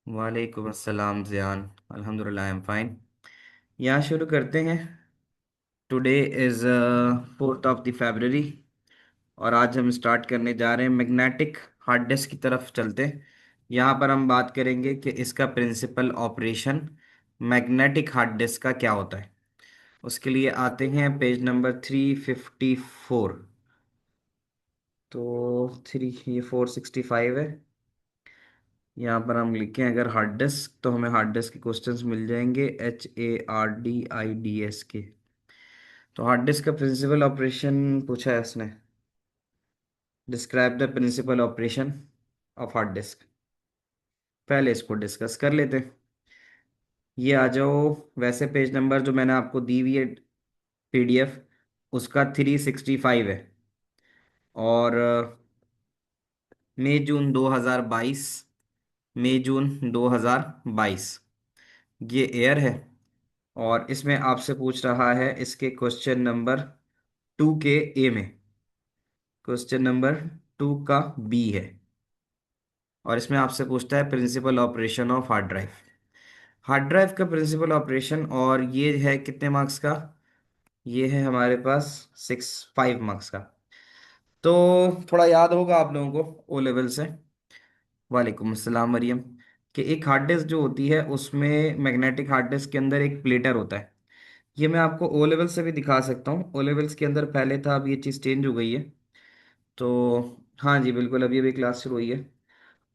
वालेकुम अस्सलाम ज़ियान। अल्हम्दुलिल्लाह आई एम फाइन। यहाँ शुरू करते हैं। Today is 4th of February और आज हम स्टार्ट करने जा रहे हैं मैग्नेटिक हार्ड डिस्क की तरफ चलते हैं। यहाँ पर हम बात करेंगे कि इसका principle operation magnetic hard disk का क्या होता है। उसके लिए आते हैं पेज नंबर 354। तो थ्री ये 465 है। यहाँ पर हम लिखें अगर हार्ड डिस्क तो हमें हार्ड डिस्क के क्वेश्चंस मिल जाएंगे HARDIDS के। तो हार्ड डिस्क का प्रिंसिपल ऑपरेशन पूछा है उसने। Describe the principle operation of hard disk. पहले इसको डिस्कस कर लेते हैं। ये आ जाओ। वैसे पेज नंबर जो मैंने आपको दी हुई है PDF उसका 365 है। और मई जून 2022, मई जून 2022 ये एयर है। और इसमें आपसे पूछ रहा है इसके क्वेश्चन नंबर 2 के ए में। क्वेश्चन नंबर 2 का बी है। और इसमें आपसे पूछता है principle operation of hard drive. Hard drive का प्रिंसिपल ऑपरेशन, और ये है कितने मार्क्स का? ये है हमारे पास 5 मार्क्स का। तो थोड़ा याद होगा आप लोगों को ओ लेवल से। वालेकुम अस्सलाम मरियम। कि एक हार्ड डिस्क जो होती है उसमें मैग्नेटिक हार्ड डिस्क के अंदर एक प्लेटर होता है। ये मैं आपको ओ लेवल से भी दिखा सकता हूँ। ओ लेवल्स के अंदर पहले था, अब ये चीज़ चेंज हो गई है। तो हाँ जी बिल्कुल, अभी अभी क्लास शुरू हुई है।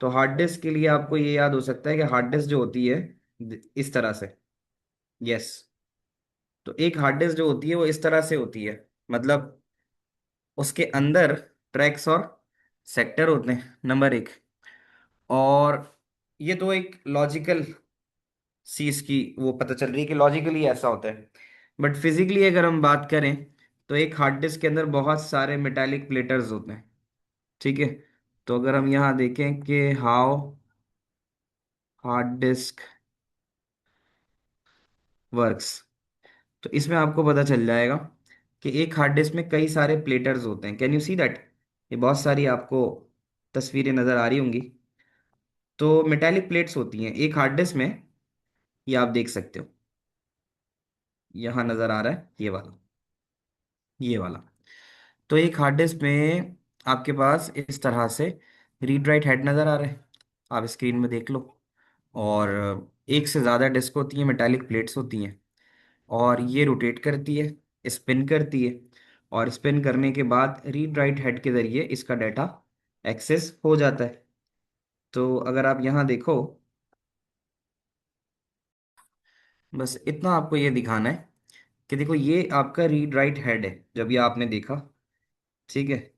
तो हार्ड डिस्क के लिए आपको ये याद हो सकता है कि हार्ड डिस्क जो होती है इस तरह से। यस। तो एक हार्ड डिस्क जो होती है वो इस तरह से होती है। मतलब उसके अंदर ट्रैक्स और सेक्टर होते हैं, नंबर 1। और ये तो एक लॉजिकल सी इसकी वो पता चल रही है कि लॉजिकली ऐसा होता है। बट फिजिकली अगर हम बात करें तो एक हार्ड डिस्क के अंदर बहुत सारे मेटालिक प्लेटर्स होते हैं। ठीक है। तो अगर हम यहाँ देखें कि हाउ हार्ड डिस्क वर्क्स, तो इसमें आपको पता चल जाएगा कि एक हार्ड डिस्क में कई सारे प्लेटर्स होते हैं। Can you see that? ये बहुत सारी आपको तस्वीरें नजर आ रही होंगी। तो मेटालिक प्लेट्स होती हैं एक हार्ड डिस्क में। ये आप देख सकते हो, यहाँ नजर आ रहा है ये वाला। तो एक हार्ड डिस्क में आपके पास इस तरह से रीड राइट हेड नज़र आ रहे हैं। आप स्क्रीन में देख लो। और एक से ज़्यादा डिस्क होती हैं, मेटालिक प्लेट्स होती हैं। और ये रोटेट करती है, स्पिन करती है। और स्पिन करने के बाद रीड राइट हेड के ज़रिए इसका डाटा एक्सेस हो जाता है। तो अगर आप यहाँ देखो, बस इतना आपको ये दिखाना है कि देखो ये आपका रीड राइट हेड है। जब ये आपने देखा, ठीक है,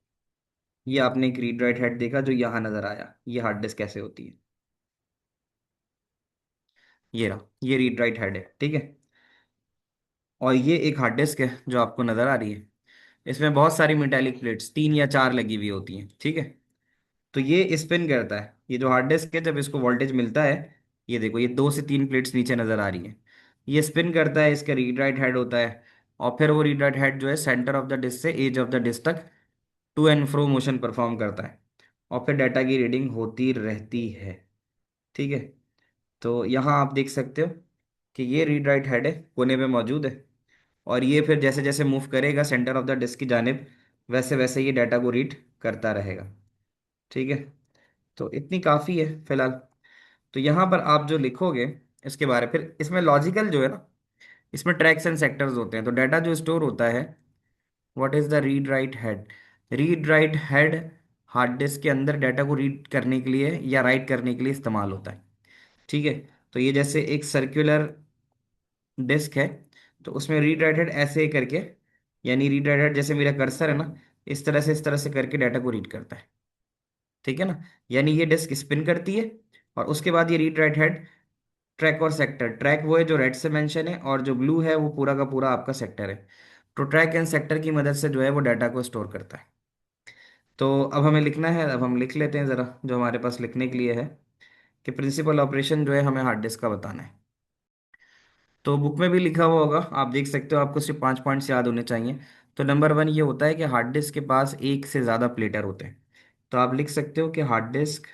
ये आपने एक रीड राइट हेड देखा जो यहाँ नज़र आया। ये हार्ड डिस्क कैसे होती है? ये रहा, ये रीड राइट हेड है, ठीक है। और ये एक हार्ड डिस्क है जो आपको नजर आ रही है। इसमें बहुत सारी मेटालिक प्लेट्स 3 या 4 लगी हुई होती हैं, ठीक है। तो ये स्पिन करता है। ये जो हार्ड डिस्क है जब इसको वोल्टेज मिलता है, ये देखो ये 2 से 3 प्लेट्स नीचे नजर आ रही है। ये स्पिन करता है, इसका रीड राइट हेड होता है। और फिर वो रीड राइट हेड जो है सेंटर ऑफ द डिस्क से एज ऑफ द डिस्क तक to and fro motion perform करता है। और फिर डाटा की रीडिंग होती रहती है, ठीक है। तो यहाँ आप देख सकते हो कि ये रीड राइट हेड है, कोने पे मौजूद है। और ये फिर जैसे जैसे मूव करेगा सेंटर ऑफ द डिस्क की जानिब, वैसे वैसे ये डाटा को रीड करता रहेगा, ठीक है। तो इतनी काफ़ी है फिलहाल। तो यहाँ पर आप जो लिखोगे इसके बारे, फिर इसमें लॉजिकल जो है ना, इसमें ट्रैक्स एंड सेक्टर्स होते हैं। तो डाटा जो स्टोर होता है, what is the read write head? Read write head hard disk के अंदर डाटा को रीड करने के लिए या राइट करने के लिए इस्तेमाल होता है, ठीक है। तो ये जैसे एक सर्कुलर डिस्क है, तो उसमें रीड राइट हेड ऐसे ही करके, यानी रीड राइट हेड जैसे मेरा कर्सर है ना, इस तरह से करके डाटा को रीड करता है, ठीक है ना। यानी ये डिस्क स्पिन करती है और उसके बाद ये रीड राइट हेड ट्रैक और सेक्टर, ट्रैक वो है जो रेड से मेंशन है और जो ब्लू है वो पूरा का पूरा आपका सेक्टर है। तो ट्रैक एंड सेक्टर की मदद से जो है वो डाटा को स्टोर करता है। तो अब हमें लिखना है, अब हम लिख लेते हैं ज़रा जो हमारे पास लिखने के लिए है, कि प्रिंसिपल ऑपरेशन जो है हमें हार्ड डिस्क का बताना है। तो बुक में भी लिखा हुआ होगा, आप देख सकते हो। आपको सिर्फ 5 पॉइंट्स याद होने चाहिए। तो नंबर 1 ये होता है कि हार्ड डिस्क के पास एक से ज़्यादा प्लेटर होते हैं। तो आप लिख सकते हो कि हार्ड डिस्क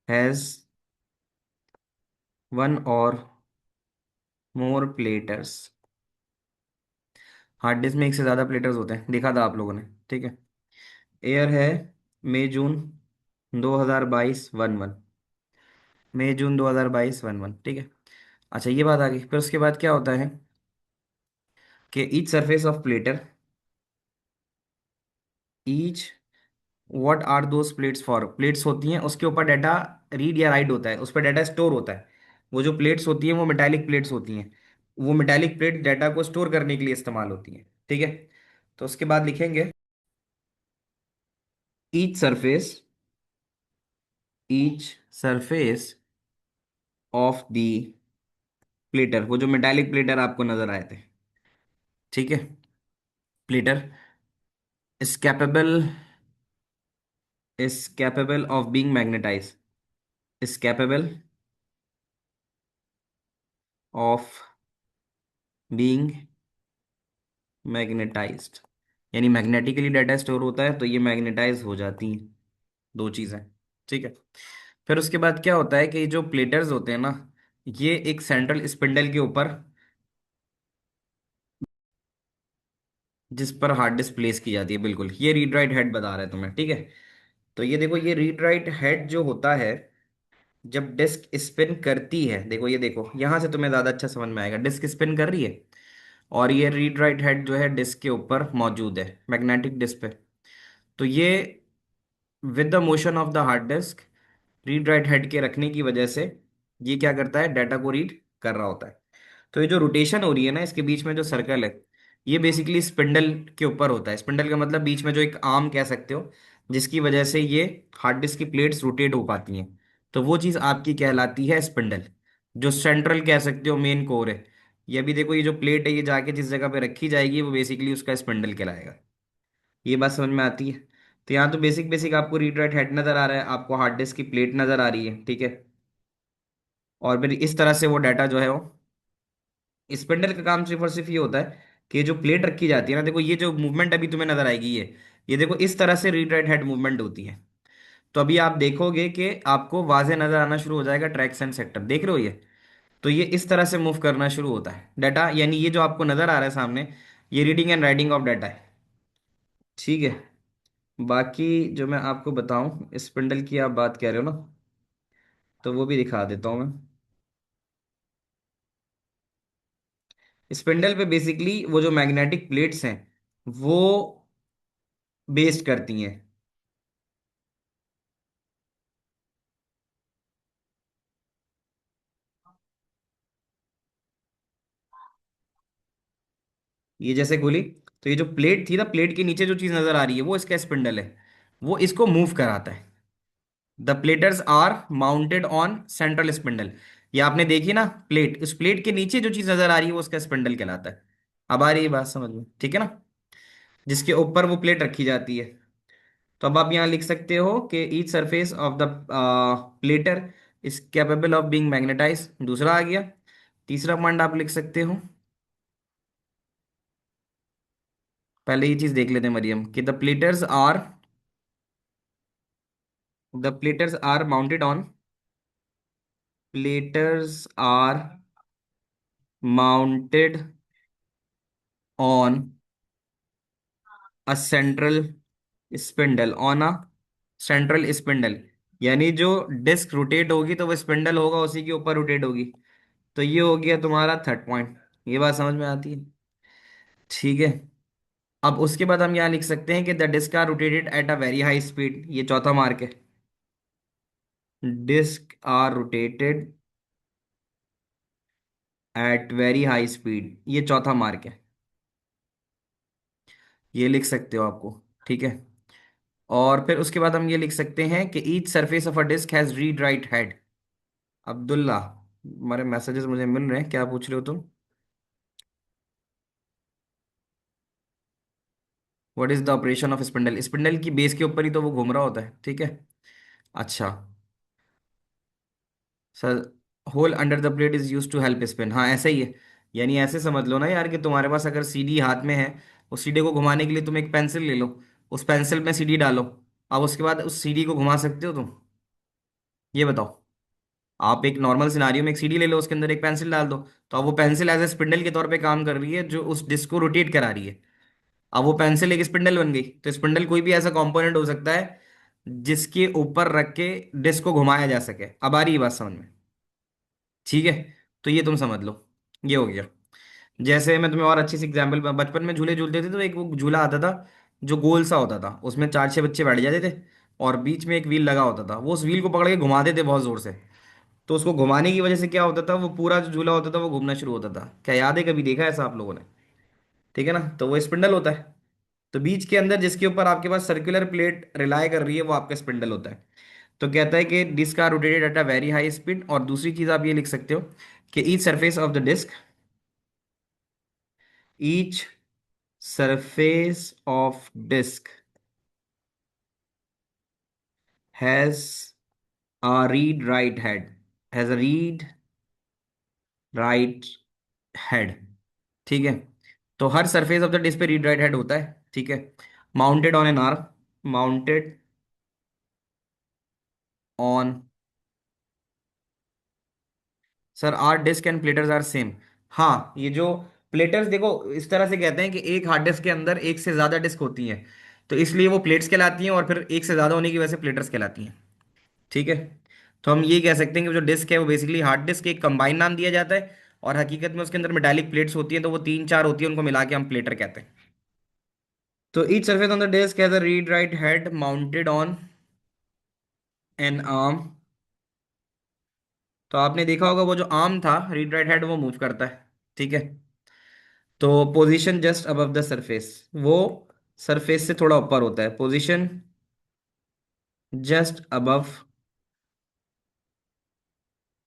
हैज वन और मोर प्लेटर्स। हार्ड डिस्क में एक से ज्यादा प्लेटर्स होते हैं, देखा था आप लोगों ने, ठीक है। एयर है मई जून 2022 वन वन, मई जून 2022 वन वन, ठीक है। अच्छा ये बात आ गई, फिर उसके बाद क्या होता है कि each surface of platter, each, what are those plates for, plates होती हैं उसके ऊपर डाटा रीड या राइट होता है, उस पर डाटा स्टोर होता है। वो जो प्लेट्स होती हैं वो मेटालिक प्लेट्स होती हैं। वो मेटालिक प्लेट डाटा को स्टोर करने के लिए इस्तेमाल होती हैं, ठीक है। तो उसके बाद लिखेंगे each surface, each surface of the platter, वो जो मेटालिक प्लेटर आपको नजर आए थे, ठीक है, platter is capable, is capable of being magnetize, is capable of being magnetized, यानी मैग्नेटिकली डाटा स्टोर होता है तो ये मैग्नेटाइज हो जाती हैं, दो चीजें, ठीक है। फिर उसके बाद क्या होता है कि जो प्लेटर्स होते हैं ना, ये एक सेंट्रल स्पिंडल के ऊपर, जिस पर हार्ड डिस्क प्लेस की जाती है, बिल्कुल ये रीड राइट हेड बता रहा है तुम्हें, ठीक है। तो ये देखो, ये रीड राइट हेड जो होता है, जब डिस्क स्पिन करती है, देखो ये देखो यहां से तुम्हें ज्यादा अच्छा समझ में आएगा, डिस्क स्पिन कर रही है और ये रीड राइट हेड जो है डिस्क के ऊपर मौजूद है, मैग्नेटिक डिस्क पे। तो ये with the motion of the hard disk, read write head के रखने की वजह से ये क्या करता है, डाटा को रीड कर रहा होता है। तो ये जो रोटेशन हो रही है ना इसके बीच में जो सर्कल है, ये बेसिकली स्पिंडल के ऊपर होता है। स्पिंडल का मतलब बीच में जो एक आर्म कह सकते हो, जिसकी वजह से ये हार्ड डिस्क की प्लेट्स रोटेट हो पाती हैं। तो वो चीज़ आपकी कहलाती है स्पिंडल, जो सेंट्रल कह सकते हो मेन कोर है। ये भी देखो, ये जो प्लेट है ये जाके जिस जगह पे रखी जाएगी वो बेसिकली उसका स्पिंडल कहलाएगा। ये बात समझ में आती है। तो यहाँ तो बेसिक बेसिक आपको रीड राइट हेड नजर आ रहा है, आपको हार्ड डिस्क की प्लेट नजर आ रही है, ठीक है। और फिर इस तरह से वो डाटा जो है वो, स्पिंडल का काम सिर्फ और सिर्फ ये होता है कि जो प्लेट रखी जाती है ना, देखो ये जो मूवमेंट अभी तुम्हें नजर आएगी, ये देखो इस तरह से रीड राइट हेड मूवमेंट होती है। तो अभी आप देखोगे कि आपको वाजे नजर आना शुरू हो जाएगा, ट्रैक्शन सेक्टर देख रहे हो ये। तो ये इस तरह से मूव करना शुरू होता है डाटा, यानी ये जो आपको नजर आ रहा है सामने, ये reading and writing of data है, ठीक है। बाकी जो मैं आपको बताऊं, स्पिंडल की आप बात कह रहे हो ना, तो वो भी दिखा देता हूं मैं। स्पिंडल पे बेसिकली वो जो मैग्नेटिक प्लेट्स हैं वो बेस्ड करती हैं। ये जैसे गोली, तो ये जो प्लेट थी ना, प्लेट के नीचे जो चीज नजर आ रही है वो इसका स्पिंडल है, वो इसको मूव कराता है। The platters are mounted on central spindle. ये आपने देखी ना प्लेट, उस प्लेट के नीचे जो चीज नजर आ रही है वो उसका स्पिंडल कहलाता है। अब आ रही है बात समझ में, ठीक है ना, जिसके ऊपर वो प्लेट रखी जाती है। तो अब आप यहाँ लिख सकते हो कि each surface of the platter is capable of being magnetize, दूसरा आ गया। तीसरा पॉइंट आप लिख सकते हो, पहले ये चीज देख लेते हैं मरियम, कि the platters are mounted on, platters are mounted on a central spindle, on a central spindle, यानी जो डिस्क रोटेट होगी तो वो स्पिंडल होगा उसी के ऊपर रोटेट होगी। तो ये हो गया तुम्हारा थर्ड पॉइंट। ये बात समझ में आती है, ठीक है। अब उसके बाद हम यहाँ लिख सकते हैं कि the disk are rotated at a very high speed, ये चौथा मार्क है। Disk are rotated at very high speed, ये चौथा मार्क है, ये लिख सकते हो आपको, ठीक है। और फिर उसके बाद हम ये लिख सकते हैं कि each surface of a disk has read write head. Abdullah, हमारे मैसेजेस मुझे मिल रहे हैं, क्या पूछ रहे हो तुम? What is the operation of spindle, spindle की बेस के ऊपर ही तो वो घूम रहा होता है, ठीक है। अच्छा sir, hole under the plate is use to help spin, हाँ ऐसा ही है। यानी ऐसे समझ लो ना यार, कि तुम्हारे पास अगर सीडी हाथ में है, उस सीडी को घुमाने के लिए तुम एक पेंसिल ले लो, उस पेंसिल में सीडी डालो, अब उसके बाद उस सीडी को घुमा सकते हो तुम। ये बताओ। आप एक नॉर्मल सिनारियो में एक सीडी ले लो, उसके अंदर एक पेंसिल डाल दो, तो अब वो पेंसिल एज ए स्पिंडल के तौर पे काम कर रही है जो उस डिस्क को रोटेट करा रही है। अब वो पेंसिल एक स्पिंडल बन गई, तो स्पिंडल कोई भी ऐसा कंपोनेंट हो सकता है जिसके ऊपर रख के डिस्क को घुमाया जा सके। अब आ रही है बात समझ में? ठीक है, तो ये तुम समझ लो, ये हो गया। जैसे मैं तुम्हें और अच्छी सी एग्जांपल, बचपन में झूले झूलते थे तो एक वो झूला आता था जो गोल सा होता था, उसमें चार छह बच्चे बैठ जाते थे, और बीच में एक व्हील लगा होता था, वो उस व्हील को पकड़ के घुमाते थे बहुत जोर से। तो उसको घुमाने की वजह से क्या होता था, वो पूरा जो झूला होता था वो घूमना शुरू होता था। क्या याद है, कभी देखा है ऐसा आप लोगों ने? ठीक है ना, तो वो स्पिंडल होता है। तो बीच के अंदर जिसके ऊपर आपके पास सर्कुलर प्लेट रिलाय कर रही है वो आपका स्पिंडल होता है। तो कहता है कि disk are rotated at a very high speed, और दूसरी चीज आप ये लिख सकते हो कि each surface of the disk, each surface of disk has a read write head, has a read write head. ठीक है, तो हर सरफेस ऑफ द डिस्क पे रीड राइट हेड होता है। ठीक है, mounted on an arm, mounted on, sir are disk and platters are same. हाँ, ये जो प्लेटर्स देखो, इस तरह से कहते हैं कि एक हार्ड डिस्क के अंदर एक से ज्यादा डिस्क होती हैं, तो इसलिए वो प्लेट्स कहलाती हैं, और फिर एक से ज्यादा होने की वजह से प्लेटर्स कहलाती हैं। ठीक है, तो हम ये कह सकते हैं कि जो डिस्क है वो बेसिकली हार्ड डिस्क, एक कंबाइन नाम दिया जाता है, और हकीकत में उसके अंदर मेटालिक प्लेट्स होती हैं, तो वो तीन चार होती है, उनको मिला के हम प्लेटर कहते हैं। तो each surface on the disk has a read write head mounted on an arm. तो आपने देखा होगा वो जो आर्म था, रीड राइट हेड, वो मूव करता है। ठीक है, तो position just above the surface, वो सरफेस से थोड़ा ऊपर होता है, पोजीशन जस्ट अबव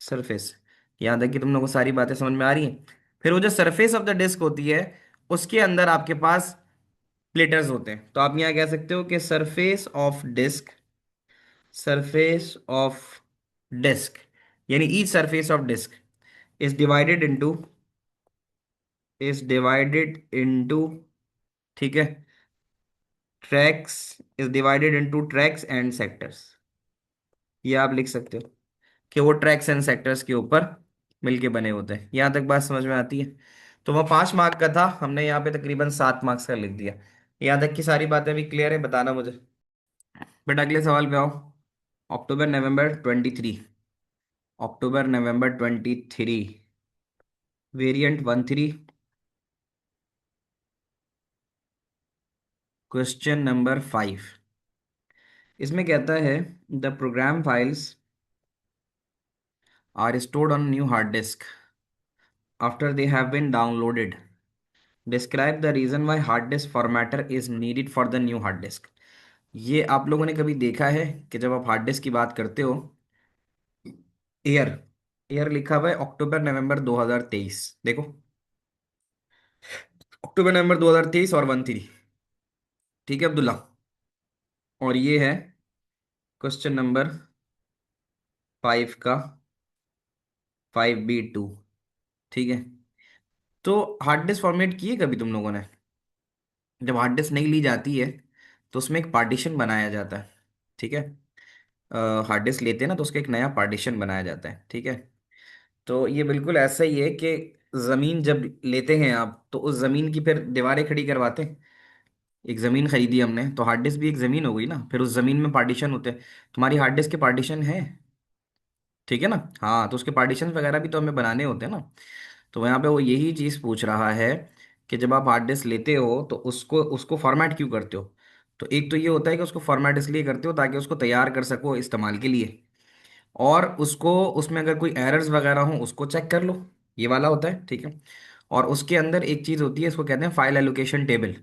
सरफेस। यहाँ तक कि तुम लोगों को सारी बातें समझ में आ रही हैं? फिर वो जो सरफेस ऑफ द डिस्क होती है, उसके अंदर आपके पास प्लेटर्स होते हैं। तो आप यहाँ कह सकते हो कि surface of disk, surface of disk, यानी each surface of disk is divided into, is divided into, ठीक है, tracks, is divided into tracks and sectors. ये आप लिख सकते हो कि वो ट्रैक्स एंड सेक्टर्स के ऊपर मिलके बने होते हैं। यहाँ तक बात समझ में आती है? तो वह 5 मार्क का था, हमने यहाँ पे तकरीबन 7 मार्क्स का लिख दिया। यहाँ तक की सारी बातें भी क्लियर है, बताना मुझे। बेटा अगले सवाल पे आओ। October November 23, October November 23, variant 13, question number 5। इसमें कहता है the program files are stored on new hard disk after they have been downloaded, describe the reason why hard disk formatter is needed for the new hard disk. ये आप लोगों ने कभी देखा है कि जब आप हार्ड डिस्क की बात करते हो, ईयर, ईयर लिखा हुआ है अक्टूबर नवंबर 2023, देखो, अक्टूबर नवंबर 2023 और 13। ठीक है अब्दुल्ला, और ये है क्वेश्चन नंबर 5 का 5B2। ठीक है, तो हार्ड डिस्क फॉर्मेट किए कभी तुम लोगों ने? जब हार्ड डिस्क नहीं ली जाती है तो उसमें एक पार्टीशन बनाया जाता है। ठीक है, हार्ड डिस्क लेते हैं ना तो उसका एक नया पार्टीशन बनाया जाता है। ठीक है, तो ये बिल्कुल ऐसा ही है कि ज़मीन जब लेते हैं आप तो उस ज़मीन की फिर दीवारें खड़ी करवाते हैं। एक ज़मीन खरीदी हमने तो हार्ड डिस्क भी एक ज़मीन हो गई ना, फिर उस ज़मीन में पार्टीशन होते हैं। तुम्हारी हार्ड डिस्क के पार्टीशन है? ठीक है ना, हाँ, तो उसके पार्टीशन वगैरह भी तो हमें बनाने होते हैं ना। तो यहाँ पे वो यही चीज़ पूछ रहा है कि जब आप हार्ड डिस्क लेते हो तो उसको उसको फॉर्मेट क्यों करते हो। तो एक तो ये होता है कि उसको फॉर्मेट इसलिए करते हो ताकि उसको तैयार कर सको इस्तेमाल के लिए, और उसको उसमें अगर कोई एरर्स वगैरह हो उसको चेक कर लो, ये वाला होता है। ठीक है, और उसके अंदर एक चीज़ होती है, इसको कहते हैं फाइल एलोकेशन टेबल।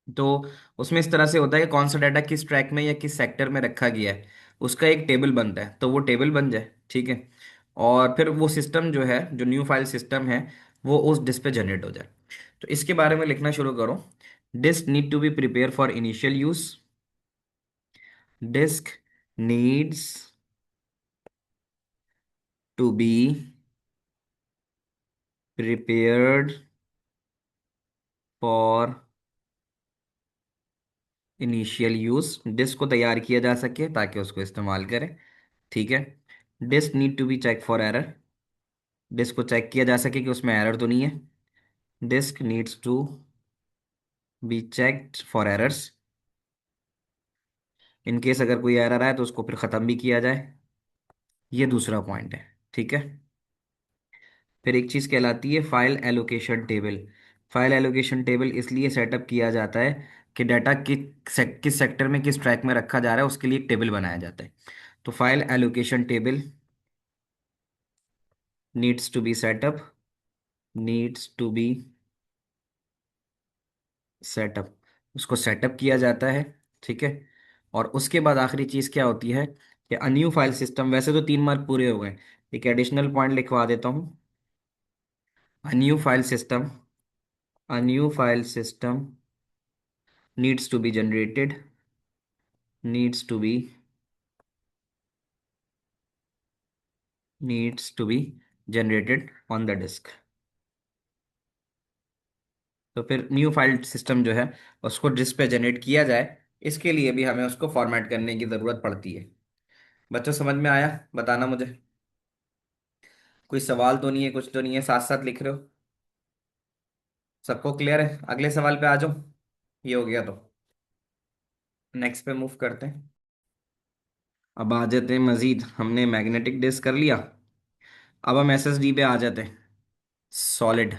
तो उसमें इस तरह से होता है कि कौन सा डाटा किस ट्रैक में या किस सेक्टर में रखा गया है, उसका एक टेबल बनता है, तो वो टेबल बन जाए। ठीक है, और फिर वो सिस्टम जो है, जो न्यू फाइल सिस्टम है, वो उस डिस्क पे जनरेट हो जाए। तो इसके बारे में लिखना शुरू करो। Disk need to be prepare for initial use, disk needs to be prepared for initial use, disk को तैयार किया जा सके ताकि उसको इस्तेमाल करें। ठीक है। Disk need to be check for error. Disk को चेक किया जा सके कि उसमें एरर तो नहीं है। Disk needs to be checked for errors. In case अगर कोई एरर आए तो उसको फिर ख़त्म भी किया जाए। ये दूसरा पॉइंट है। ठीक है। फिर एक चीज़ कहलाती है file allocation table. File allocation table इसलिए सेटअप किया जाता है कि डाटा किस सेक्टर में किस ट्रैक में रखा जा रहा है, उसके लिए एक टेबल बनाया जाता है। तो file allocation table needs to be setup, needs to be setup. उसको सेटअप किया जाता है। ठीक है। और उसके बाद आखिरी चीज़ क्या होती है कि अ न्यू फाइल सिस्टम। वैसे तो 3 मार्क पूरे हो गए। एक एडिशनल पॉइंट लिखवा देता हूँ। A new file system, a new file system needs to be generated, needs to be needs to be generated on the disk। तो फिर न्यू फाइल सिस्टम जो है उसको डिस्क पे जनरेट किया जाए, इसके लिए भी हमें उसको फॉर्मेट करने की ज़रूरत पड़ती है। बच्चों समझ में आया? बताना मुझे। कोई सवाल तो नहीं है, कुछ तो नहीं है, साथ साथ लिख रहे हो? सबको क्लियर है? अगले सवाल पे आ जाओ। ये हो गया तो नेक्स्ट पे मूव करते हैं। अब आ जाते हैं मजीद, हमने मैग्नेटिक डिस्क कर लिया। अब हम एसएसडी पे आ जाते हैं। Solid.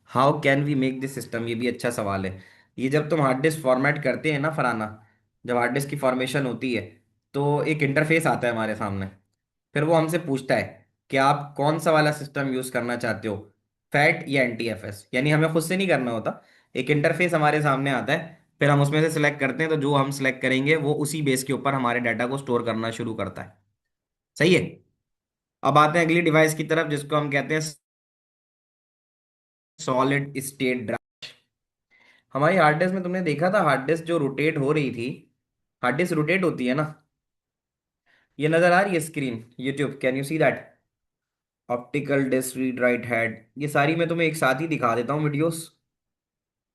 How can we make this system, ये भी अच्छा सवाल है। ये जब तुम हार्ड डिस्क फॉर्मेट करते हैं ना फराना, जब हार्ड डिस्क की फॉर्मेशन होती है तो एक इंटरफेस आता है हमारे सामने। फिर वो हमसे पूछता है कि आप कौन सा वाला सिस्टम यूज करना चाहते हो, फैट या एनटीएफएस। यानी हमें खुद से नहीं करना होता, एक इंटरफेस हमारे सामने आता है। फिर हम उसमें से सिलेक्ट करते हैं, तो जो हम सिलेक्ट करेंगे वो उसी बेस के ऊपर हमारे डाटा को स्टोर करना शुरू करता है। सही है। अब आते हैं अगली डिवाइस की तरफ, जिसको हम कहते हैं सॉलिड स्टेट ड्राइव। हमारी हार्ड डिस्क में तुमने देखा था, हार्ड डिस्क जो रोटेट हो रही थी, हार्ड डिस्क रोटेट होती है ना। ये नजर आ रही है screen, YouTube, can you see that? Optical disk, read write head, ये सारी मैं तुम्हें एक साथ ही दिखा देता हूँ वीडियोस,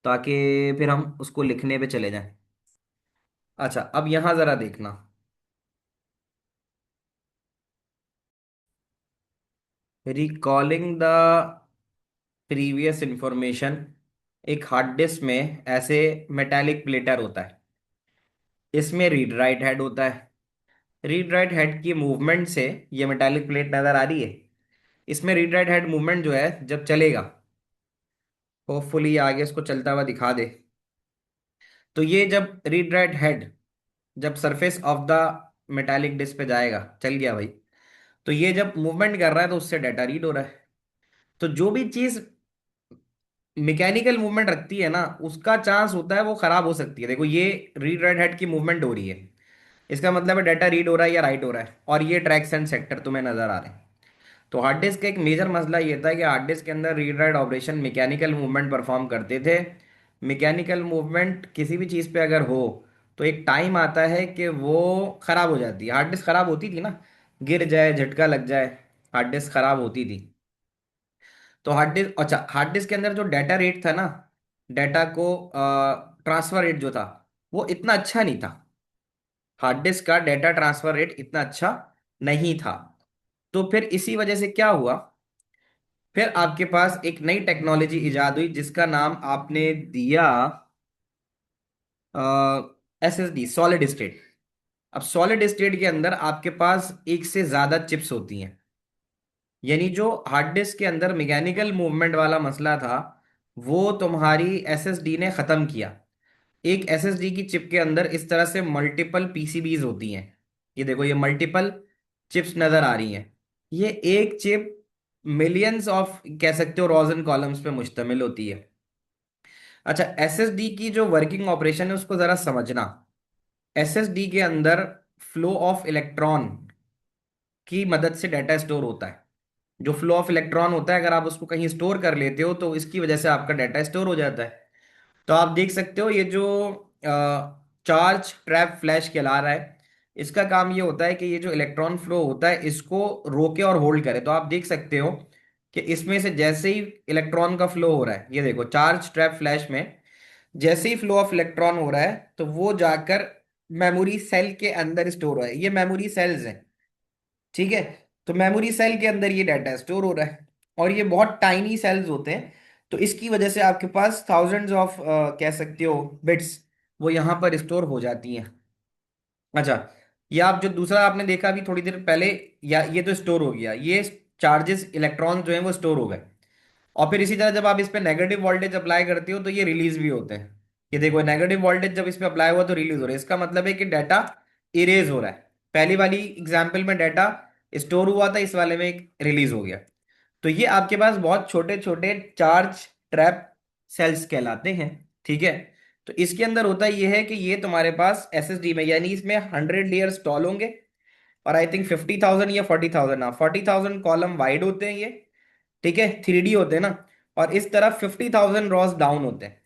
ताकि फिर हम उसको लिखने पे चले जाएं। अच्छा, अब यहां जरा देखना। Recalling the previous information. एक हार्ड डिस्क में ऐसे मेटालिक प्लेटर होता है, इसमें रीड राइट हेड होता है। रीड राइट हेड की मूवमेंट से ये मेटालिक प्लेट नजर आ रही है, इसमें रीड राइट हेड मूवमेंट जो है जब चलेगा, होपफुली आगे इसको चलता हुआ दिखा दे। तो ये जब रीड राइट हेड जब surface of the metallic disk पे जाएगा, चल गया भाई, तो ये जब मूवमेंट कर रहा है तो उससे डाटा रीड हो रहा है। तो जो भी चीज मैकेनिकल मूवमेंट रखती है ना, उसका चांस होता है वो खराब हो सकती है। देखो ये रीड राइट हेड की मूवमेंट हो रही है, इसका मतलब है डाटा रीड हो रहा है या राइट हो रहा है, और ये ट्रैक्स एंड सेक्टर तुम्हें नजर आ रहे हैं। तो हार्ड डिस्क का एक मेजर मसला ये था कि हार्ड डिस्क के अंदर read write operation mechanical movement perform करते थे। मैकेनिकल मूवमेंट किसी भी चीज़ पे अगर हो तो एक टाइम आता है कि वो ख़राब हो जाती है। हार्ड डिस्क ख़राब होती थी ना, गिर जाए, झटका लग जाए, हार्ड डिस्क ख़राब होती थी। तो हार्ड डिस्क, अच्छा, हार्ड डिस्क के अंदर जो डाटा रेट था ना, डाटा को ट्रांसफर रेट जो था वो इतना अच्छा नहीं था। हार्ड डिस्क का डाटा ट्रांसफर रेट इतना अच्छा नहीं था। तो फिर इसी वजह से क्या हुआ, फिर आपके पास एक नई टेक्नोलॉजी इजाद हुई जिसका नाम आपने दिया एसएसडी, सॉलिड स्टेट। अब सॉलिड स्टेट के अंदर आपके पास एक से ज्यादा चिप्स होती हैं। यानी जो हार्ड डिस्क के अंदर मैकेनिकल मूवमेंट वाला मसला था वो तुम्हारी एसएसडी ने खत्म किया। एक एसएसडी की चिप के अंदर इस तरह से मल्टीपल पीसीबीज होती हैं। ये देखो, ये मल्टीपल चिप्स नजर आ रही हैं। ये एक चिप मिलियंस ऑफ, कह सकते हो, रॉज एंड कॉलम्स पे मुश्तमिल होती है। अच्छा, एसएसडी की जो वर्किंग ऑपरेशन है उसको जरा समझना। एसएसडी के अंदर फ्लो ऑफ इलेक्ट्रॉन की मदद से डाटा स्टोर होता है। जो फ्लो ऑफ इलेक्ट्रॉन होता है, अगर आप उसको कहीं स्टोर कर लेते हो तो इसकी वजह से आपका डाटा स्टोर हो जाता है। तो आप देख सकते हो ये जो चार्ज ट्रैप फ्लैश कहला रहा है, इसका काम ये होता है कि ये जो इलेक्ट्रॉन फ्लो होता है इसको रोके और होल्ड करे। तो आप देख सकते हो कि इसमें से जैसे ही इलेक्ट्रॉन का फ्लो हो रहा है, ये देखो चार्ज ट्रैप फ्लैश में जैसे ही फ्लो ऑफ इलेक्ट्रॉन हो रहा है तो वो जाकर मेमोरी सेल के अंदर स्टोर हो है। ये मेमोरी सेल्स हैं, ठीक है। तो मेमोरी सेल के अंदर ये डाटा स्टोर हो रहा है, और ये बहुत टाइनी सेल्स होते हैं। तो इसकी वजह से आपके पास थाउजेंड्स ऑफ कह सकते हो बिट्स वो यहाँ पर स्टोर हो जाती हैं। अच्छा, ये आप जो दूसरा आपने देखा अभी थोड़ी देर पहले, या ये तो स्टोर हो गया, ये चार्जेस इलेक्ट्रॉन जो है वो स्टोर हो गए। और फिर इसी तरह जब आप इस पे नेगेटिव वोल्टेज अप्लाई करते हो तो ये रिलीज भी होते हैं। ये देखो, नेगेटिव वोल्टेज जब इस पे अप्लाई हुआ तो रिलीज हो रहा है, इसका मतलब है कि डाटा इरेज हो रहा है। पहली वाली एग्जाम्पल में डाटा स्टोर हुआ था, इस वाले में रिलीज हो गया। तो ये आपके पास बहुत छोटे छोटे चार्ज ट्रैप सेल्स कहलाते हैं। ठीक है। तो इसके अंदर होता ये है कि ये तुम्हारे पास एसएसडी में, यानी इसमें 100 लेयर स्टॉल होंगे, और आई थिंक 50,000 या 40,000, हाँ 40,000 कॉलम वाइड होते हैं ये। ठीक है, 3D होते हैं ना। और इस तरफ 50,000 रॉस डाउन होते हैं।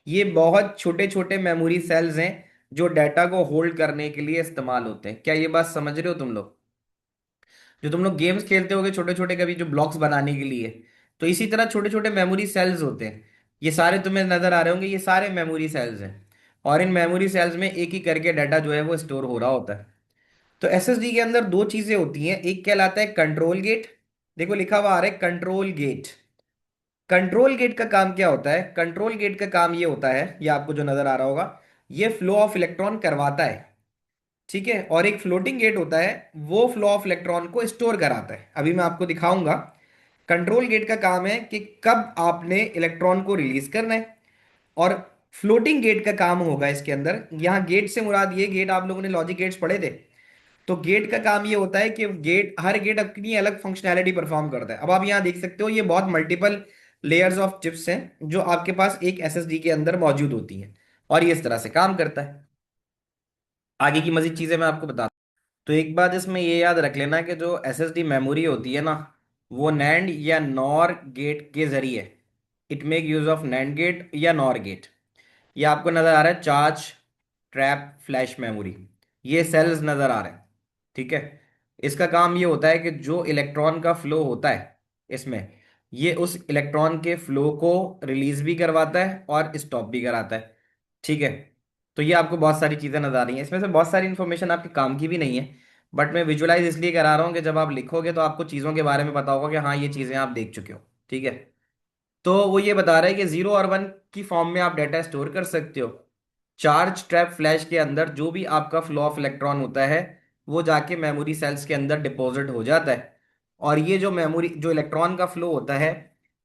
ये बहुत छोटे छोटे मेमोरी सेल्स हैं जो डाटा को होल्ड करने के लिए इस्तेमाल होते हैं। क्या ये बात समझ रहे हो तुम लोग? जो तुम लोग गेम्स खेलते होगे छोटे छोटे कभी, जो ब्लॉक्स बनाने के लिए, तो इसी तरह छोटे छोटे मेमोरी सेल्स होते हैं। ये सारे तुम्हें नजर आ रहे होंगे, ये सारे मेमोरी सेल्स हैं। और इन मेमोरी सेल्स में एक ही करके डाटा जो है वो स्टोर हो रहा होता है। तो एसएसडी के अंदर दो चीजें होती हैं, एक कहलाता है कंट्रोल गेट। देखो लिखा हुआ आ रहा है कंट्रोल गेट। कंट्रोल गेट का काम क्या होता है? कंट्रोल गेट का काम ये होता है, ये आपको जो नजर आ रहा होगा, ये फ्लो ऑफ इलेक्ट्रॉन करवाता है। ठीक है। और एक फ्लोटिंग गेट होता है, वो फ्लो ऑफ इलेक्ट्रॉन को स्टोर कराता है। अभी मैं आपको दिखाऊंगा। कंट्रोल गेट का काम है कि कब आपने इलेक्ट्रॉन को रिलीज करना है। और फ्लोटिंग गेट का काम होगा इसके अंदर, यहां गेट से मुराद ये, गेट आप लोगों ने लॉजिक गेट्स पढ़े थे। तो गेट का काम ये होता है कि गेट, हर गेट अपनी अलग फंक्शनैलिटी परफॉर्म करता है। अब आप यहाँ देख सकते हो ये बहुत मल्टीपल लेयर्स ऑफ चिप्स हैं जो आपके पास एक एसएसडी के अंदर मौजूद होती हैं, और ये इस तरह से काम करता है। आगे की मजीद चीजें मैं आपको बता। तो एक बात इसमें ये याद रख लेना कि जो एसएसडी मेमोरी होती है ना, वो नैंड या नॉर गेट के जरिए, it make use of NAND gate या नॉर गेट। ये आपको नजर आ रहा है चार्ज ट्रैप फ्लैश मेमोरी, ये सेल्स नजर आ रहे हैं। ठीक है। इसका काम ये होता है कि जो इलेक्ट्रॉन का फ्लो होता है इसमें, ये उस इलेक्ट्रॉन के फ्लो को रिलीज भी करवाता है और स्टॉप भी कराता है। ठीक है। तो ये आपको बहुत सारी चीजें नजर आ रही हैं, इसमें से बहुत सारी इंफॉर्मेशन आपके काम की भी नहीं है, बट मैं विजुलाइज इसलिए करा रहा हूँ कि जब आप लिखोगे तो आपको चीज़ों के बारे में पता होगा कि हाँ ये चीज़ें आप देख चुके हो। ठीक है। तो वो ये बता रहा है कि 0 और 1 की फॉर्म में आप डाटा स्टोर कर सकते हो। चार्ज ट्रैप फ्लैश के अंदर जो भी आपका फ्लो ऑफ इलेक्ट्रॉन होता है वो जाके मेमोरी सेल्स के अंदर डिपॉजिट हो जाता है। और ये जो मेमोरी, जो इलेक्ट्रॉन का फ्लो होता है,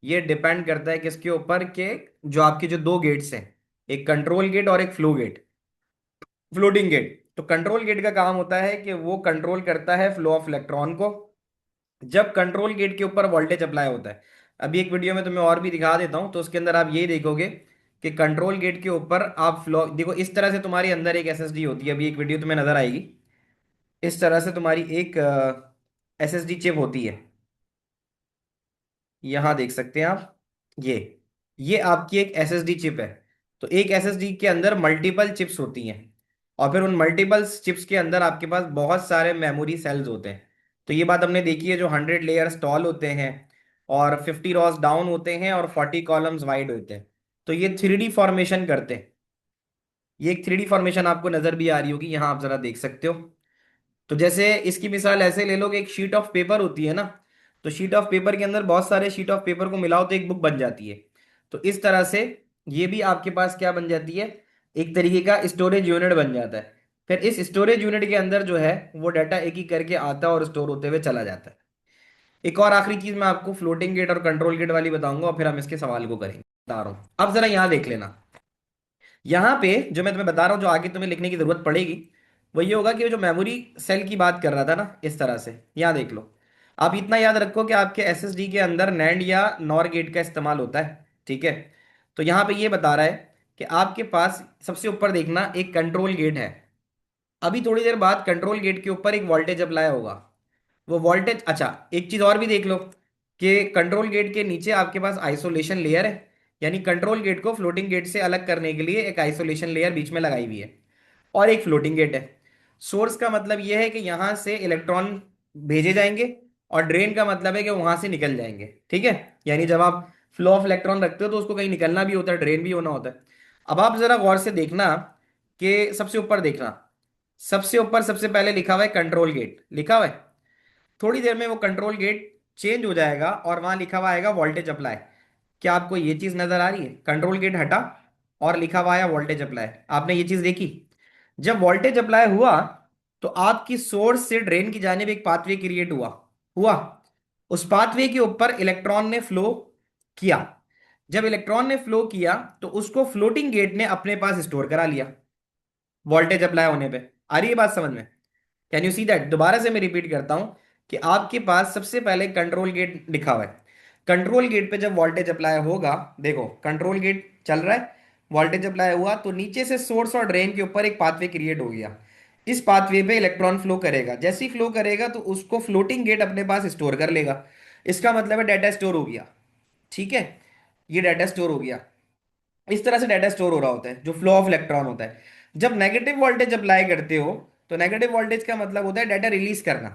ये डिपेंड करता है किसके ऊपर, के जो आपके जो दो गेट्स हैं, एक कंट्रोल गेट और एक फ्लो गेट, फ्लोटिंग गेट। तो कंट्रोल गेट का काम होता है कि वो कंट्रोल करता है फ्लो ऑफ इलेक्ट्रॉन को, जब कंट्रोल गेट के ऊपर वोल्टेज अप्लाई होता है। अभी एक वीडियो में तुम्हें और भी दिखा देता हूं, तो उसके अंदर आप यही देखोगे कि कंट्रोल गेट के ऊपर आप फ्लो देखो, इस तरह से तुम्हारी अंदर एक एसएसडी होती है। अभी एक वीडियो तुम्हें नजर आएगी, इस तरह से तुम्हारी एक एसएसडी चिप होती है। यहां देख सकते हैं आप, ये ये आपकी एक एसएसडी चिप है। तो एक एसएसडी के अंदर मल्टीपल चिप्स होती हैं, और फिर उन मल्टीपल चिप्स के अंदर आपके पास बहुत सारे मेमोरी सेल्स होते हैं। तो ये बात हमने देखी है, जो 100 लेयर स्टॉल होते हैं, और 50 रॉस डाउन होते हैं, और 40 कॉलम्स वाइड होते हैं। तो ये 3D फॉर्मेशन करते हैं। ये एक 3D फॉर्मेशन आपको नजर भी आ रही होगी, यहाँ आप जरा देख सकते हो। तो जैसे इसकी मिसाल ऐसे ले लो कि एक शीट ऑफ पेपर होती है ना, तो शीट ऑफ पेपर के अंदर बहुत सारे शीट ऑफ पेपर को मिलाओ तो एक बुक बन जाती है। तो इस तरह से ये भी आपके पास क्या बन जाती है, एक तरीके का स्टोरेज यूनिट बन जाता है। फिर इस स्टोरेज यूनिट के अंदर जो है वो डाटा एक ही करके आता है और स्टोर होते हुए चला जाता है। एक और आखिरी चीज मैं आपको फ्लोटिंग गेट और कंट्रोल गेट वाली बताऊंगा, और फिर हम इसके सवाल को करेंगे। बता रहा हूं, अब जरा यहाँ देख लेना। यहाँ पे जो मैं तुम्हें बता रहा हूँ, जो आगे तुम्हें लिखने की जरूरत पड़ेगी, वो ये होगा कि जो मेमोरी सेल की बात कर रहा था ना, इस तरह से यहाँ देख लो। आप इतना याद रखो कि आपके एसएसडी के अंदर नैंड या नॉर गेट का इस्तेमाल होता है। ठीक है। तो यहाँ पे ये बता रहा है कि आपके पास सबसे ऊपर देखना एक कंट्रोल गेट है। अभी थोड़ी देर बाद कंट्रोल गेट के ऊपर एक वोल्टेज अप्लाई होगा। वो वोल्टेज, अच्छा एक चीज और भी देख लो कि कंट्रोल गेट के नीचे आपके पास आइसोलेशन लेयर है, यानी कंट्रोल गेट को फ्लोटिंग गेट से अलग करने के लिए एक आइसोलेशन लेयर बीच में लगाई हुई है। और एक फ्लोटिंग गेट है। सोर्स का मतलब यह है कि यहां से इलेक्ट्रॉन भेजे जाएंगे, और ड्रेन का मतलब है कि वहां से निकल जाएंगे। ठीक है। यानी जब आप फ्लो ऑफ इलेक्ट्रॉन रखते हो तो उसको कहीं निकलना भी होता है, ड्रेन भी होना होता है। अब आप जरा गौर से देखना कि सबसे ऊपर देखना, सबसे ऊपर सबसे पहले लिखा हुआ है कंट्रोल गेट लिखा हुआ है। थोड़ी देर में वो कंट्रोल गेट चेंज हो जाएगा और वहां लिखा हुआ आएगा वोल्टेज अप्लाई। क्या आपको ये चीज नजर आ रही है? कंट्रोल गेट हटा और लिखा हुआ आया वोल्टेज अप्लाई। आपने ये चीज देखी? जब वोल्टेज अप्लाई हुआ तो आपकी सोर्स से ड्रेन की जानिब एक पाथवे क्रिएट हुआ। हुआ। उस पाथवे के ऊपर इलेक्ट्रॉन ने फ्लो किया। जब इलेक्ट्रॉन ने फ्लो किया तो उसको फ्लोटिंग गेट ने अपने पास स्टोर करा लिया वोल्टेज अप्लाई होने पे। आ रही है बात समझ में? Can you see that? दोबारा से मैं रिपीट करता हूं कि आपके पास सबसे पहले कंट्रोल गेट लिखा हुआ है। कंट्रोल गेट पे जब वोल्टेज अप्लाई होगा, देखो कंट्रोल गेट चल रहा है, वोल्टेज अप्लाई हुआ तो नीचे से सोर्स और ड्रेन के ऊपर एक पाथवे क्रिएट हो गया। इस पाथवे पे इलेक्ट्रॉन फ्लो करेगा, जैसे ही फ्लो करेगा तो उसको फ्लोटिंग गेट अपने पास स्टोर कर लेगा। इसका मतलब है डाटा स्टोर हो गया। ठीक है, ये डाटा स्टोर हो गया। इस तरह से डाटा स्टोर हो रहा होता है जो फ्लो ऑफ इलेक्ट्रॉन होता है। जब नेगेटिव वोल्टेज अप्लाई करते हो तो नेगेटिव वोल्टेज का मतलब होता है डाटा रिलीज करना।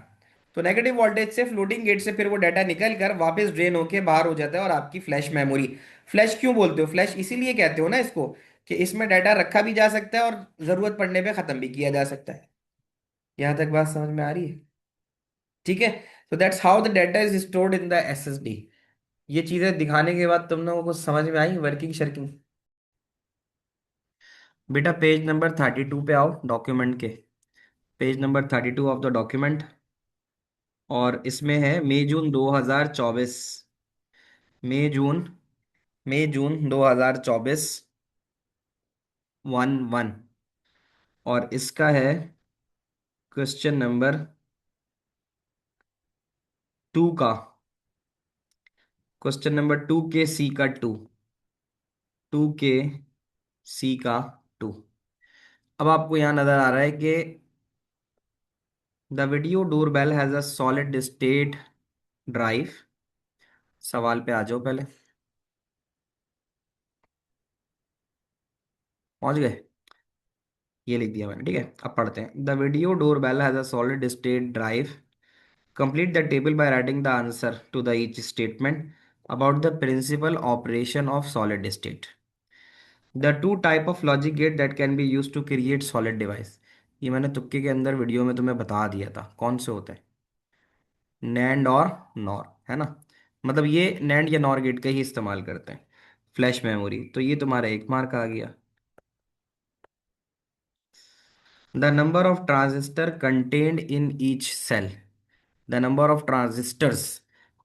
तो नेगेटिव वोल्टेज से फ्लोटिंग गेट से फिर वो डाटा निकल कर वापस ड्रेन होके बाहर हो जाता है और आपकी फ्लैश मेमोरी। फ्लैश क्यों बोलते हो फ्लैश? इसीलिए कहते हो ना इसको कि इसमें डाटा रखा भी जा सकता है और जरूरत पड़ने पे खत्म भी किया जा सकता है। यहां तक बात समझ में आ रही है? ठीक है। तो that's how the data is stored in the SSD. ये चीजें दिखाने के बाद तुम लोगों को समझ में आई वर्किंग शर्किंग? बेटा पेज नंबर 32 पे आओ डॉक्यूमेंट के। Page number 32 of the document. और इसमें है मई जून 2024। मई जून, मई जून 2024 1 1। और इसका है क्वेश्चन नंबर 2 का, क्वेश्चन नंबर 2 के सी का 2। 2 के सी का 2। अब आपको यहाँ नजर आ रहा है कि the video doorbell has a solid state drive. सवाल पे आ जाओ पहले। पहुंच गए? ये लिख दिया मैंने, ठीक है। अब पढ़ते हैं। The video doorbell has a solid state drive. Complete the table by writing the answer to the each statement about the principle operation of solid state. The two type of logic gate that can be use to create solid device. ये मैंने तुक्के के अंदर video में तुम्हें बता दिया था कौन से होते हैं। नैंड और नॉर, है ना? मतलब ये नैंड या नॉर गेट का ही इस्तेमाल करते हैं। फ्लैश मेमोरी, तो ये तुम्हारा एक मार्क आ गया। The number of transistor contained in each cell. The number of transistors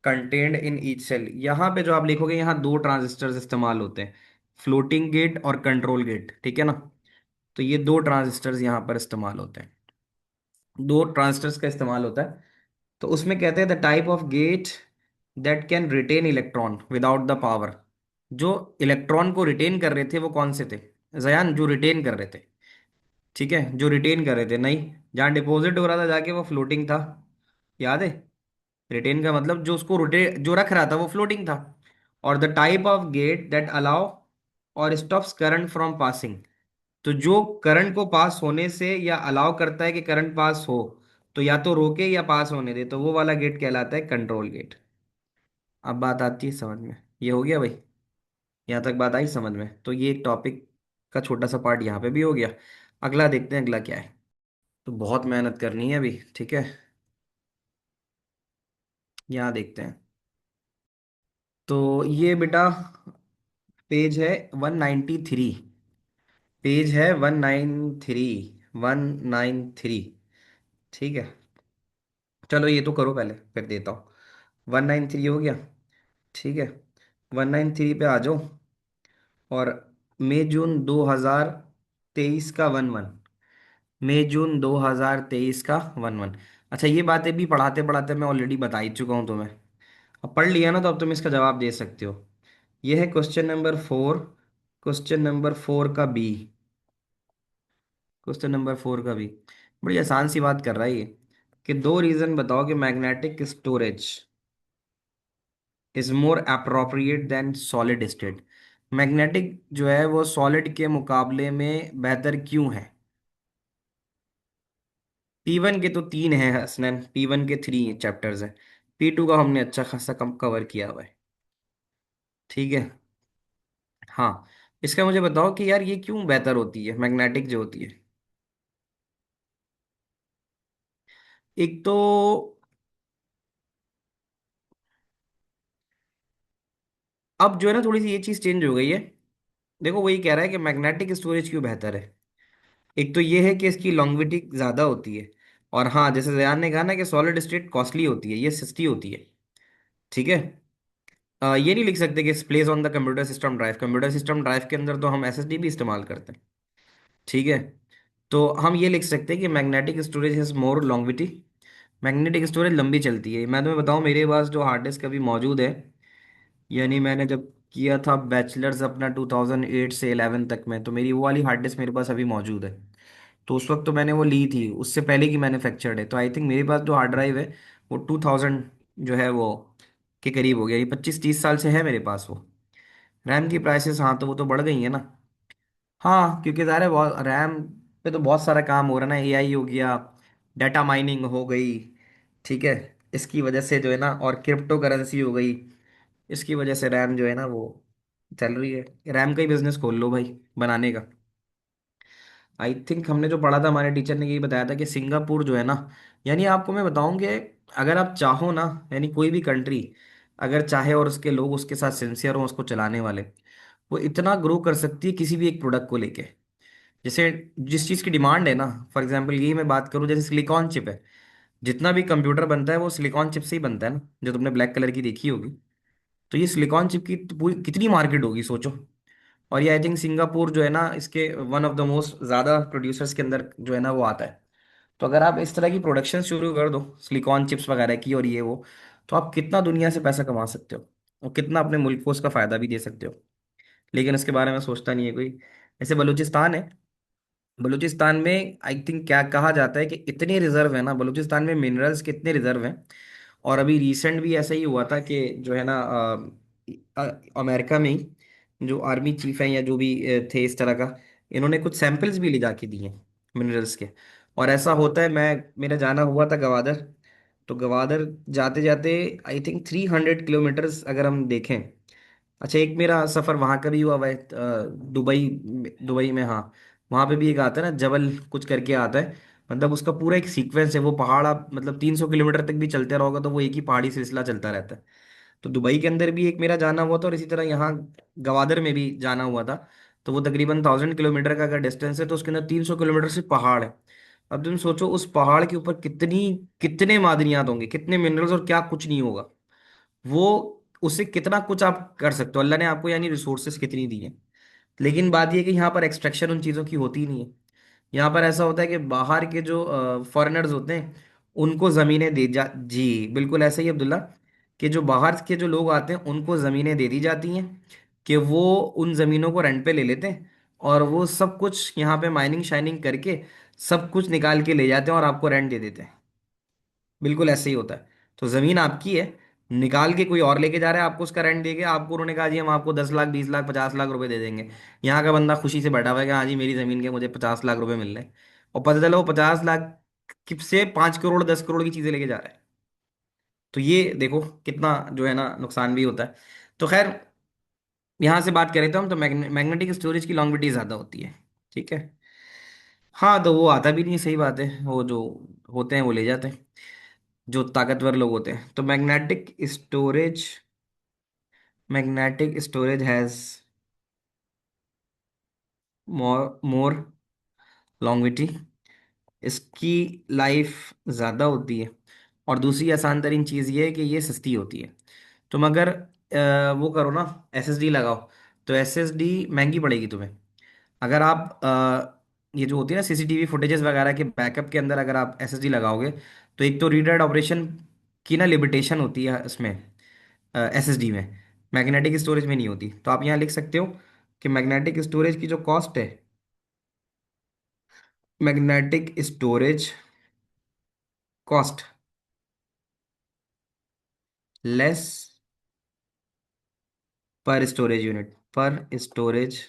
contained in each cell. यहाँ पे जो आप लिखोगे, यहाँ दो ट्रांजिस्टर्स इस्तेमाल होते हैं, फ्लोटिंग गेट और कंट्रोल गेट, ठीक है ना? तो ये दो ट्रांजिस्टर्स यहाँ पर इस्तेमाल होते हैं। दो ट्रांजिस्टर्स का इस्तेमाल होता है। तो उसमें कहते हैं the type of gate that can retain electron without the power. जो इलेक्ट्रॉन को रिटेन कर रहे थे वो कौन से थे? जयान, जो रिटेन कर रहे थे। ठीक है, जो रिटेन कर रहे थे, नहीं जहाँ डिपॉजिट हो रहा था जाके वो फ्लोटिंग था। याद है? रिटेन का मतलब जो उसको रोटेट जो रख रहा था वो फ्लोटिंग था। और the type of gate that allow और स्टॉप्स करंट फ्रॉम पासिंग। तो जो करंट को पास होने से या अलाउ करता है कि करंट पास हो, तो या तो रोके या पास होने दे, तो वो वाला गेट कहलाता है कंट्रोल गेट। अब बात आती है समझ में? ये हो गया भाई? यहाँ तक बात आई समझ में? तो ये एक टॉपिक का छोटा सा पार्ट यहाँ पे भी हो गया। अगला देखते हैं, अगला क्या है। तो बहुत मेहनत करनी है अभी, ठीक है। यहाँ देखते हैं। तो ये बेटा पेज है 193। पेज है 193। 193। ठीक है। चलो ये तो करो पहले, फिर देता हूँ। 193 हो गया, ठीक है। 193 पे आ जाओ। और मई जून 2023 का 1 1। मई जून 2023 का 1 1। अच्छा, ये बातें भी पढ़ाते पढ़ाते मैं ऑलरेडी बता ही चुका हूँ तुम्हें। अब पढ़ लिया ना, तो अब तुम इसका जवाब दे सकते हो। ये है क्वेश्चन नंबर 4। क्वेश्चन नंबर 4 का बी। क्वेश्चन नंबर 4 का भी बड़ी आसान सी बात कर रहा है ये, कि दो रीजन बताओ कि magnetic storage is more appropriate than solid state. Magnetic जो है वो सॉलिड के मुकाबले में बेहतर क्यों है? P1 के तो 3 है हसनैन, P1 के 3 चैप्टर्स हैं। P2 का हमने अच्छा खासा कम कवर किया हुआ है। ठीक है। हाँ, इसका मुझे बताओ कि यार ये क्यों बेहतर होती है मैग्नेटिक जो होती है? एक तो अब जो है ना थोड़ी सी ये चीज़ चेंज हो गई है। देखो वही कह रहा है कि मैग्नेटिक स्टोरेज क्यों बेहतर है। एक तो ये है कि इसकी लॉन्गेविटी ज़्यादा होती है। और हाँ, जैसे जयान ने कहा ना कि सॉलिड स्टेट कॉस्टली होती है, ये सस्ती होती है। ठीक है। ये नहीं लिख सकते कि place on the computer system drive. Computer system drive के अंदर तो हम एसएसडी भी इस्तेमाल करते हैं। ठीक है। तो हम ये लिख सकते हैं कि magnetic storage has more longevity. Magnetic storage लंबी चलती है। मैं तुम्हें बताऊं, मेरे पास जो हार्ड डिस्क अभी मौजूद है, यानी मैंने जब किया था बैचलर्स अपना 2008 से 11 तक में, तो मेरी वो वाली हार्ड डिस्क मेरे पास अभी मौजूद है। तो उस वक्त तो मैंने वो ली थी, उससे पहले की मैन्युफैक्चर्ड है। तो आई थिंक मेरे पास जो हार्ड ड्राइव है वो 2000 जो है वो के करीब हो गया। ये 25-30 साल से है मेरे पास वो। रैम की प्राइसेस, हाँ तो वो तो बढ़ गई है ना। हाँ, क्योंकि ज़ाहिर है बहुत रैम पे तो बहुत सारा काम हो रहा है ना, एआई हो गया, डाटा माइनिंग हो गई। ठीक है। इसकी वजह से जो है ना, और क्रिप्टो करेंसी हो गई, इसकी वजह से रैम जो है ना वो चल रही है। रैम का ही बिजनेस खोल लो भाई, बनाने का। आई थिंक हमने जो पढ़ा था, हमारे टीचर ने यही बताया था कि सिंगापुर जो है ना, यानी आपको मैं बताऊं कि अगर आप चाहो ना, यानी कोई भी कंट्री अगर चाहे और उसके लोग उसके साथ सिंसियर हों, उसको चलाने वाले, वो इतना ग्रो कर सकती है किसी भी एक प्रोडक्ट को लेके। जैसे जिस चीज़ की डिमांड है ना, फॉर एग्जांपल यही मैं बात करूं, जैसे सिलिकॉन चिप है। जितना भी कंप्यूटर बनता है वो सिलिकॉन चिप से ही बनता है ना, जो तुमने ब्लैक कलर की देखी होगी। तो ये सिलिकॉन चिप की तो पूरी कितनी मार्केट होगी सोचो। और ये आई थिंक सिंगापुर जो है ना, इसके वन ऑफ द मोस्ट ज़्यादा प्रोड्यूसर्स के अंदर जो है ना वो आता है। तो अगर आप इस तरह की प्रोडक्शन शुरू कर दो सिलिकॉन चिप्स वगैरह की और ये वो, तो आप कितना दुनिया से पैसा कमा सकते हो, और कितना अपने मुल्क को उसका फ़ायदा भी दे सकते हो। लेकिन इसके बारे में सोचता नहीं है कोई। ऐसे बलूचिस्तान है, बलूचिस्तान में आई थिंक क्या कहा जाता है कि इतने रिजर्व है ना, बलूचिस्तान में मिनरल्स के इतने रिजर्व हैं। और अभी रिसेंट भी ऐसा ही हुआ था कि जो है ना अमेरिका में ही जो आर्मी चीफ हैं या जो भी थे इस तरह का, इन्होंने कुछ सैंपल्स भी ले जाके दिए मिनरल्स के। और ऐसा होता है, मैं मेरा जाना हुआ था गवादर। तो गवादर जाते जाते आई थिंक 300 किलोमीटर्स अगर हम देखें। अच्छा, एक मेरा सफ़र वहाँ का भी हुआ हुआ है, दुबई। दुबई में, हाँ। वहाँ पे भी एक आता है ना, जबल कुछ करके आता है। मतलब उसका पूरा एक सीक्वेंस है, वो पहाड़ आप मतलब 300 किलोमीटर तक भी चलते रहोगे तो वो एक ही पहाड़ी सिलसिला चलता रहता है। तो दुबई के अंदर भी एक मेरा जाना हुआ था, और इसी तरह यहाँ गवादर में भी जाना हुआ था। तो वो तकरीबन 1000 किलोमीटर का अगर डिस्टेंस है, तो उसके अंदर 300 किलोमीटर से पहाड़ है। अब तुम सोचो उस पहाड़ के ऊपर कितनी कितने मादनियात होंगे, कितने मिनरल्स, और क्या कुछ नहीं होगा वो। उससे कितना कुछ आप कर सकते हो, अल्लाह ने आपको यानी रिसोर्सेस कितनी दी है। लेकिन बात यह है कि यहाँ पर एक्सट्रैक्शन उन चीज़ों की होती ही नहीं है। यहाँ पर ऐसा होता है कि बाहर के जो फॉरेनर्स होते हैं उनको ज़मीनें दे जा जी, बिल्कुल ऐसा ही अब्दुल्ला, कि जो बाहर के जो लोग आते हैं उनको ज़मीनें दे दी जाती हैं, कि वो उन ज़मीनों को रेंट पे ले लेते हैं। और वो सब कुछ यहाँ पे माइनिंग शाइनिंग करके सब कुछ निकाल के ले जाते हैं और आपको रेंट दे देते हैं। बिल्कुल ऐसे ही होता है। तो जमीन आपकी है, निकाल के कोई और लेके जा रहा है, आपको उसका रेंट देके आपको उन्होंने कहा जी हम आपको 10 लाख 20 लाख 50 लाख रुपए दे देंगे। यहाँ का बंदा खुशी से बैठा हुआ है कि हाँ जी मेरी जमीन के मुझे 50 लाख रुपए मिल रहे हैं। और पता चला वो 50 लाख से 5 करोड़ 10 करोड़ की चीजें लेके जा रहा है। तो ये देखो कितना जो है ना नुकसान भी होता है। तो खैर, यहाँ से बात करें तो हम तो मैग्नेटिक स्टोरेज की लॉन्गेविटी ज्यादा होती है। ठीक है। हाँ, तो वो आता भी नहीं है, सही बात है, वो जो होते हैं वो ले जाते हैं, जो ताकतवर लोग होते हैं। तो मैग्नेटिक स्टोरेज हैज मोर लॉन्गिटी। इसकी लाइफ ज़्यादा होती है। और दूसरी आसान तरीन चीज़ ये है कि ये सस्ती होती है। तुम अगर वो करो ना, एसएसडी लगाओ, तो एसएसडी महंगी पड़ेगी तुम्हें। अगर आप ये जो होती है ना सीसीटीवी फुटेजेस वगैरह के बैकअप के अंदर अगर आप एसएसडी लगाओगे, तो एक तो रीड राइट ऑपरेशन की ना लिमिटेशन होती है इसमें, एसएसडी में। मैग्नेटिक स्टोरेज में नहीं होती। तो आप यहाँ लिख सकते हो कि मैग्नेटिक स्टोरेज की जो कॉस्ट है, मैग्नेटिक स्टोरेज कॉस्ट लेस पर स्टोरेज यूनिट, पर स्टोरेज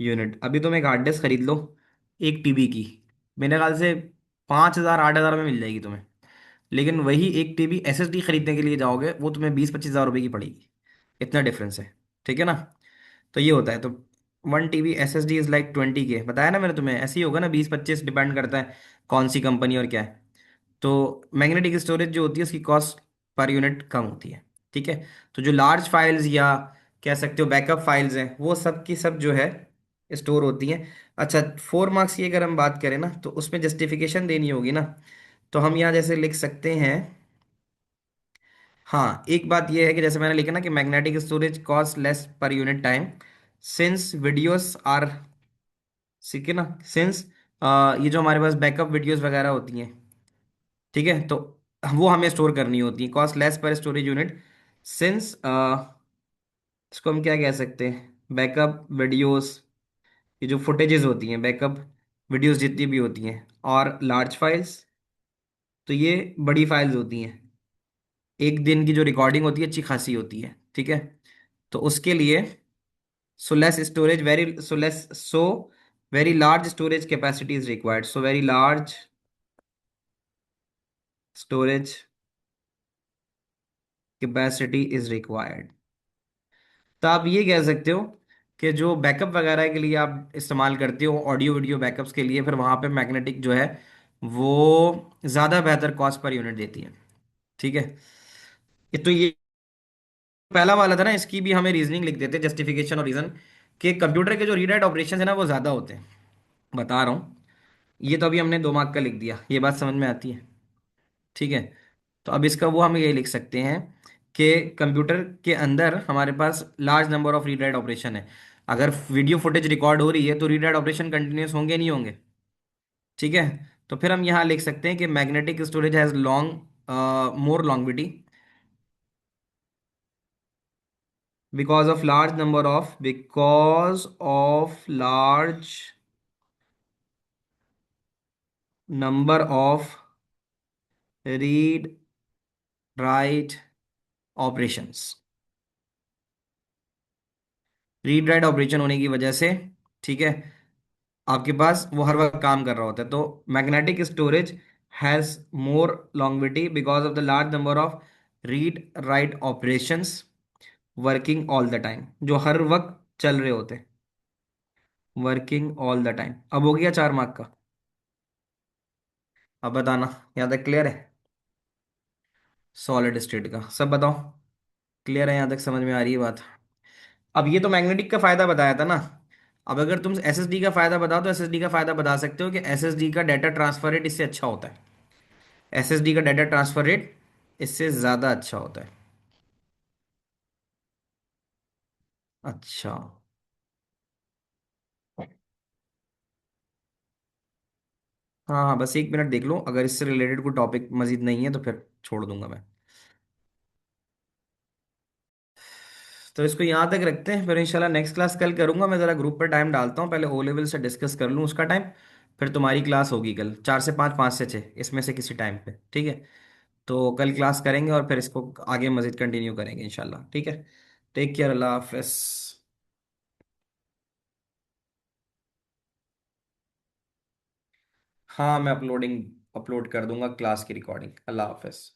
यूनिट। अभी तुम एक हार्ड डिस्क खरीद लो 1 टीबी की, मेरे ख्याल से 5,000 8,000 में मिल जाएगी तुम्हें। लेकिन वही 1 टीबी एसएसडी खरीदने के लिए जाओगे, वो तुम्हें 20-25 हज़ार रुपये की पड़ेगी। इतना डिफरेंस है। ठीक है ना। तो ये होता है। तो 1 टीबी एसएसडी इज लाइक 20 के, बताया ना मैंने तुम्हें, ऐसे ही होगा ना, 20-25 डिपेंड करता है कौन सी कंपनी और क्या है। तो मैग्नेटिक स्टोरेज जो होती है उसकी कॉस्ट पर यूनिट कम होती है। ठीक है। तो जो लार्ज फाइल्स या कह सकते हो बैकअप फाइल्स हैं वो सब की सब जो है स्टोर होती हैं। अच्छा, 4 मार्क्स की अगर हम बात करें ना तो उसमें जस्टिफिकेशन देनी होगी ना। तो हम यहाँ जैसे लिख सकते हैं। हाँ, एक बात ये है कि जैसे मैंने लिखा ना कि magnetic storage cost less per unit time since videos are, ठीक है ना, सिंस ये जो हमारे पास बैकअप वीडियोस वगैरह होती हैं, ठीक है, तो वो हमें स्टोर करनी होती है कॉस्ट लेस पर स्टोरेज यूनिट सिंस, इसको हम क्या कह सकते हैं, बैकअप वीडियोस, ये जो फुटेजेस होती हैं बैकअप वीडियोस जितनी भी होती हैं, और लार्ज फाइल्स, तो ये बड़ी फाइल्स होती हैं। एक दिन की जो रिकॉर्डिंग होती है अच्छी खासी होती है, ठीक है। तो उसके लिए so less storage very so less so very large storage capacity is required, so very large storage capacity is required. तो आप ये कह सकते हो कि जो बैकअप वगैरह के लिए आप इस्तेमाल करते हो ऑडियो वीडियो बैकअप्स के लिए, फिर वहाँ पे मैग्नेटिक जो है वो ज़्यादा बेहतर कॉस्ट पर यूनिट देती है, ठीक है। ये पहला वाला था ना, इसकी भी हमें रीजनिंग लिख देते, जस्टिफिकेशन और रीजन, कि कंप्यूटर के जो रीड राइट ऑपरेशन है ना वो ज़्यादा होते हैं, बता रहा हूँ। ये तो अभी हमने 2 मार्क का लिख दिया, ये बात समझ में आती है, ठीक है। तो अब इसका वो हम ये लिख सकते हैं कि कंप्यूटर के अंदर हमारे पास large number of read write operation है। अगर वीडियो फुटेज रिकॉर्ड हो रही है तो रीड राइट ऑपरेशन कंटिन्यूस होंगे नहीं होंगे, ठीक है। तो फिर हम यहाँ लिख सकते हैं कि magnetic storage has long more longevity because of large number of read right operations, read write operation होने की वजह से, ठीक है, आपके पास वो हर वक्त काम कर रहा होता है। तो magnetic storage has more longevity because of the large number of read right operations working all the time, जो हर वक्त चल रहे होते हैं, वर्किंग ऑल द टाइम। अब हो गया 4 मार्क का। अब बताना, यहाँ तक क्लियर है? सॉलिड स्टेट का सब बताओ, क्लियर है? यहाँ तक समझ में आ रही है बात? अब ये तो मैग्नेटिक का फायदा बताया था ना। अब अगर तुम एसएसडी का फायदा बताओ तो एसएसडी का फायदा बता सकते हो कि एसएसडी का डाटा ट्रांसफर रेट इससे अच्छा होता है। एसएसडी का डाटा ट्रांसफर रेट इससे ज़्यादा अच्छा होता है। अच्छा। हाँ हाँ, बस 1 मिनट देख लो, अगर इससे रिलेटेड कोई टॉपिक मजीद नहीं है तो फिर छोड़ दूंगा मैं। तो इसको यहाँ तक रखते हैं, फिर इंशाल्लाह नेक्स्ट क्लास कल करूंगा। मैं ज़रा ग्रुप पर टाइम डालता हूँ, पहले ओ लेवल से डिस्कस कर लूँ उसका टाइम, फिर तुम्हारी क्लास होगी कल 4 से 5, 5 से 6, इसमें से किसी टाइम पे, ठीक है। तो कल क्लास करेंगे और फिर इसको आगे मजीद कंटिन्यू करेंगे इंशाल्लाह, ठीक है। टेक केयर, अल्लाह हाफिज़। हाँ, मैं अपलोड कर दूंगा क्लास की रिकॉर्डिंग। अल्लाह हाफिज़।